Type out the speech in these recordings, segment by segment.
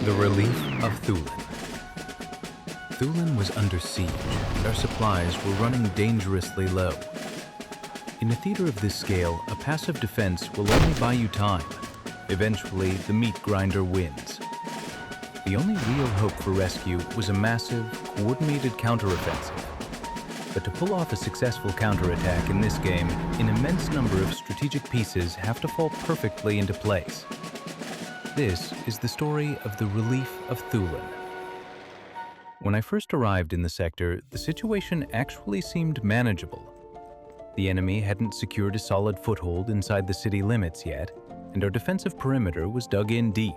The relief of Thulin. Thulin was under siege, and our supplies were running dangerously low. In a theater of this scale, a passive defense will only buy you time. Eventually, the meat grinder wins. The only real hope for rescue was a massive, coordinated counteroffensive. But to pull off a successful counterattack in this game, an immense number of strategic pieces have to fall perfectly into place. This is the story of the relief of Thulin. When I first arrived in the sector, the situation actually seemed manageable. The enemy hadn't secured a solid foothold inside the city limits yet, and our defensive perimeter was dug in deep.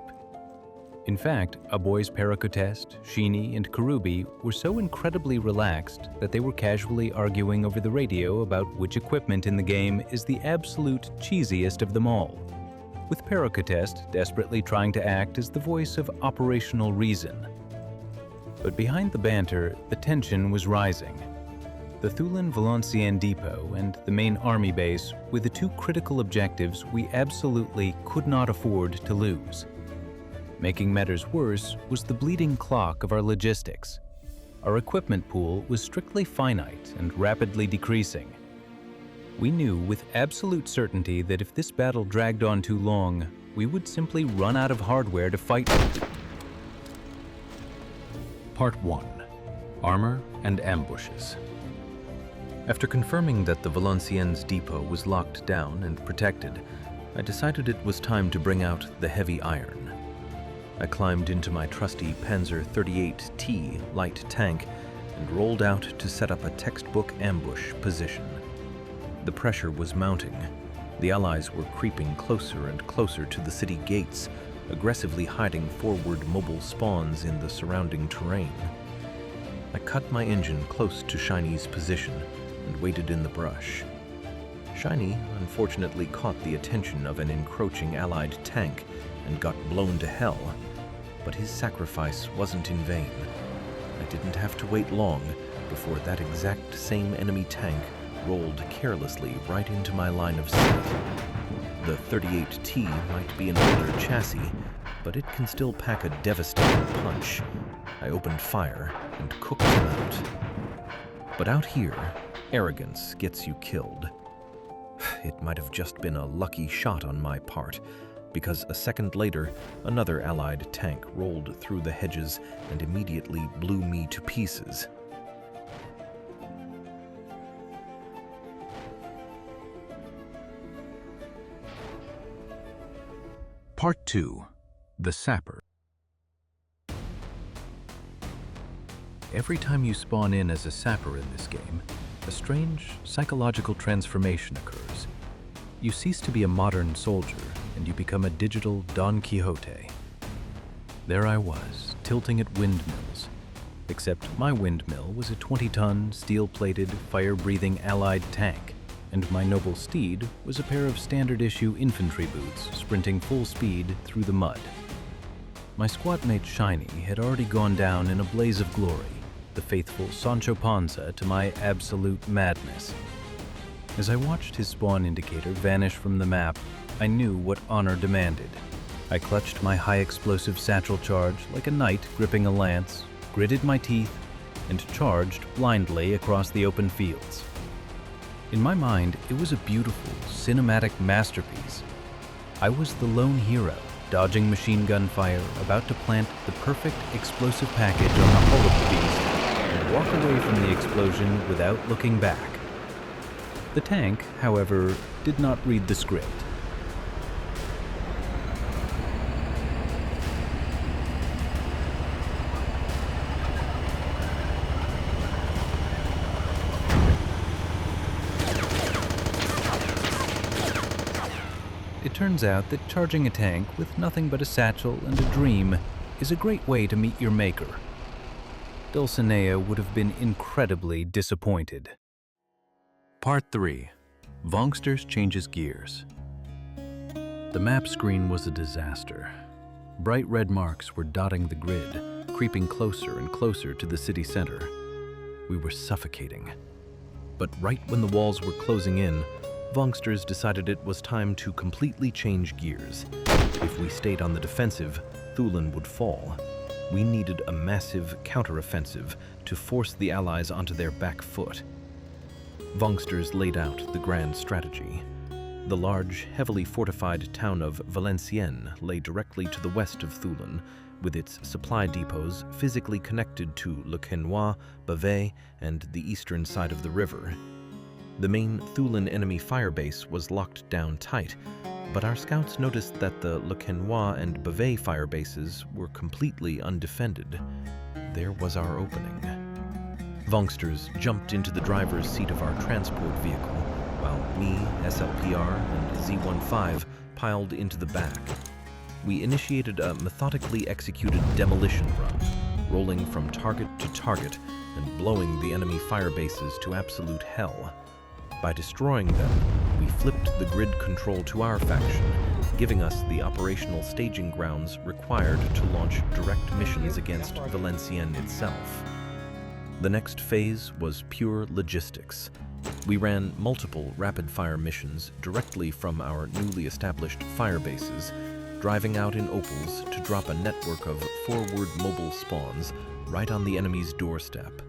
In fact, Aboy's Paracotest, Sheeny, and Karubi were so incredibly relaxed that they were casually arguing over the radio about which equipment in the game is the absolute cheesiest of them all, with Paracotest desperately trying to act as the voice of operational reason. But behind the banter, the tension was rising. The Thulin Valenciennes depot and the main army base were the two critical objectives we absolutely could not afford to lose. Making matters worse was the bleeding clock of our logistics. Our equipment pool was strictly finite and rapidly decreasing. We knew with absolute certainty that if this battle dragged on too long, we would simply run out of hardware to fight with. Part 1. Armor and Ambushes. After confirming that the Valenciennes depot was locked down and protected, I decided it was time to bring out the heavy iron. I climbed into my trusty Panzer 38T light tank and rolled out to set up a textbook ambush position. The pressure was mounting. The Allies were creeping closer and closer to the city gates, aggressively hiding forward mobile spawns in the surrounding terrain. I cut my engine close to Shiny's position and waited in the brush. Shiny unfortunately caught the attention of an encroaching Allied tank and got blown to hell, but his sacrifice wasn't in vain. I didn't have to wait long before that exact same enemy tank rolled carelessly right into my line of sight. The 38T might be an older chassis, but it can still pack a devastating punch. I opened fire and cooked him out. But out here, arrogance gets you killed. It might have just been a lucky shot on my part, because a second later, another Allied tank rolled through the hedges and immediately blew me to pieces. Part 2. The Sapper. Every time you spawn in as a Sapper in this game, a strange psychological transformation occurs. You cease to be a modern soldier, and you become a digital Don Quixote. There I was, tilting at windmills, except my windmill was a 20-ton, steel-plated, fire-breathing Allied tank, and my noble steed was a pair of standard-issue infantry boots sprinting full speed through the mud. My squad mate Shiny had already gone down in a blaze of glory, the faithful Sancho Panza to my absolute madness. As I watched his spawn indicator vanish from the map, I knew what honor demanded. I clutched my high-explosive satchel charge like a knight gripping a lance, gritted my teeth, and charged blindly across the open fields. In my mind, it was a beautiful, cinematic masterpiece. I was the lone hero, dodging machine gun fire, about to plant the perfect explosive package on the hull of the beast and walk away from the explosion without looking back. The tank, however, did not read the script. It turns out that charging a tank with nothing but a satchel and a dream is a great way to meet your maker. Dulcinea would have been incredibly disappointed. Part 3. Vongsters changes gears. The map screen was a disaster. Bright red marks were dotting the grid, creeping closer and closer to the city center. We were suffocating. But right when the walls were closing in, Vongsters decided it was time to completely change gears. If we stayed on the defensive, Thulin would fall, we needed a massive counteroffensive to force the Allies onto their back foot. Vongsters laid out the grand strategy. The large, heavily fortified town of Valenciennes lay directly to the west of Thulin, with its supply depots physically connected to Le Quesnoy, Bavay, and the eastern side of the river. The main Thulin enemy firebase was locked down tight, but our scouts noticed that the Le Quesnoy and Bavay firebases were completely undefended. There was our opening. Vongsters jumped into the driver's seat of our transport vehicle, while me, SLPR, and Z-15 piled into the back. We initiated a methodically executed demolition run, rolling from target to target and blowing the enemy firebases to absolute hell. By destroying them, we flipped the grid control to our faction, giving us the operational staging grounds required to launch direct missions against Valenciennes itself. The next phase was pure logistics. We ran multiple rapid-fire missions directly from our newly established firebases, driving out in Opels to drop a network of forward mobile spawns right on the enemy's doorstep.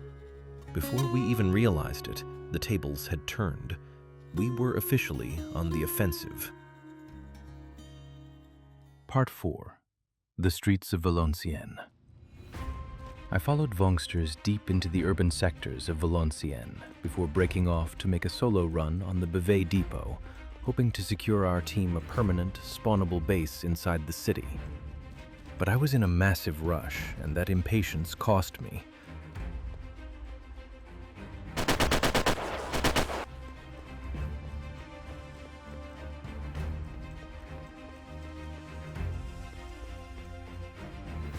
Before we even realized it, the tables had turned. We were officially on the offensive. Part 4. The Streets of Valenciennes. I followed Vongsters deep into the urban sectors of Valenciennes before breaking off to make a solo run on the Bavay depot, hoping to secure our team a permanent, spawnable base inside the city. But I was in a massive rush, and that impatience cost me.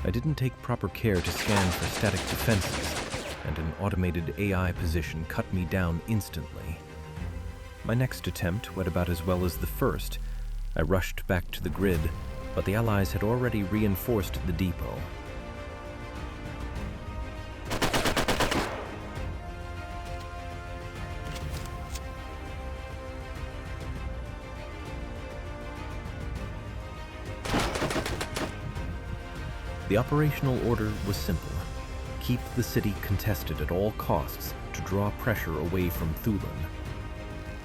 I didn't take proper care to scan for static defenses, and an automated AI position cut me down instantly. My next attempt went about as well as the first. I rushed back to the grid, but the Allies had already reinforced the depot. The operational order was simple. Keep the city contested at all costs to draw pressure away from Thulin.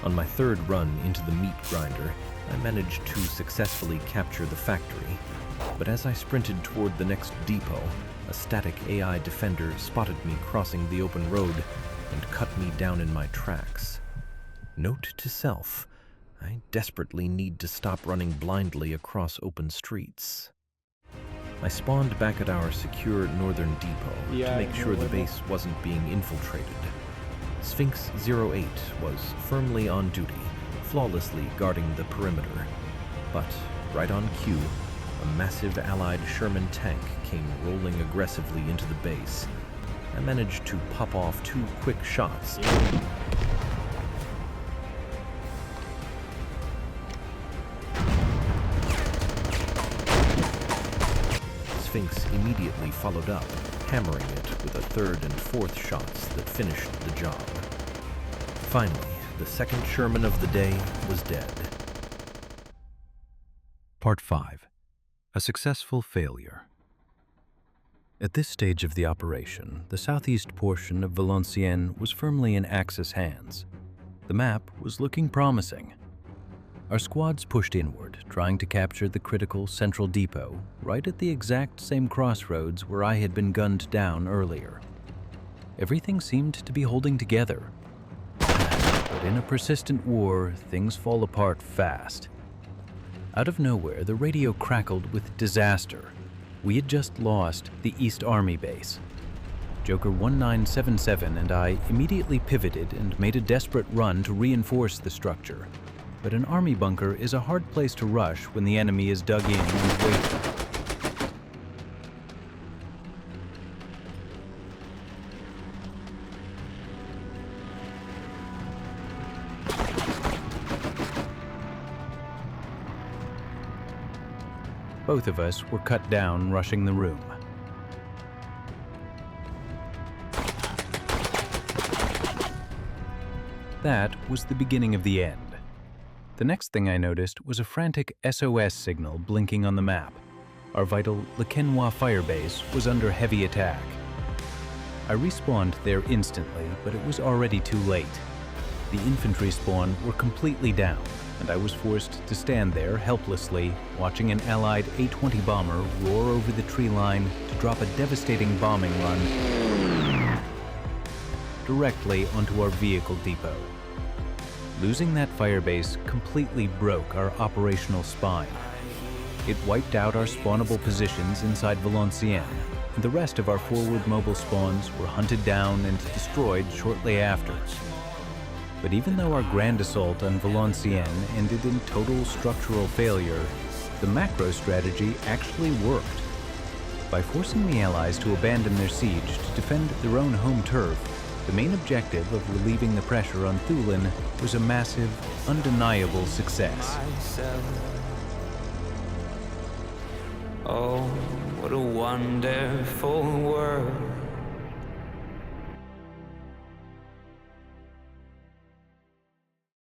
On my third run into the meat grinder, I managed to successfully capture the factory, but as I sprinted toward the next depot, a static AI defender spotted me crossing the open road and cut me down in my tracks. Note to self, I desperately need to stop running blindly across open streets. I spawned back at our secure northern depot to make sure the base wasn't being infiltrated. Sphinx 08 was firmly on duty, flawlessly guarding the perimeter. But, right on cue, a massive allied Sherman tank came rolling aggressively into the base. I managed to pop off 2 quick shots. Sphinx immediately followed up, hammering it with a 3rd and 4th shots that finished the job. Finally, the second Sherman of the day was dead. Part 5. A successful failure. At this stage of the operation, the southeast portion of Valenciennes was firmly in Axis hands. The map was looking promising. Our squads pushed inward, trying to capture the critical central depot, right at the exact same crossroads where I had been gunned down earlier. Everything seemed to be holding together. But in a persistent war, things fall apart fast. Out of nowhere, the radio crackled with disaster. We had just lost the East Army base. Joker 1977 and I immediately pivoted and made a desperate run to reinforce the structure. But an army bunker is a hard place to rush when the enemy is dug in and waiting. Both of us were cut down rushing the room. That was the beginning of the end. The next thing I noticed was a frantic SOS signal blinking on the map. our vital Le Quesnoy Firebase was under heavy attack. I respawned there instantly, but it was already too late. The infantry spawn were completely down, and I was forced to stand there helplessly, watching an allied A-20 bomber roar over the tree line to drop a devastating bombing run directly onto our vehicle depot. Losing that firebase completely broke our operational spine. It wiped out our spawnable positions inside Valenciennes, and the rest of our forward mobile spawns were hunted down and destroyed shortly after. But even though our grand assault on Valenciennes ended in total structural failure, the macro strategy actually worked. By forcing the Allies to abandon their siege to defend their own home turf, the main objective of relieving the pressure on Thulin was a massive, undeniable success. Oh, what a wonderful world.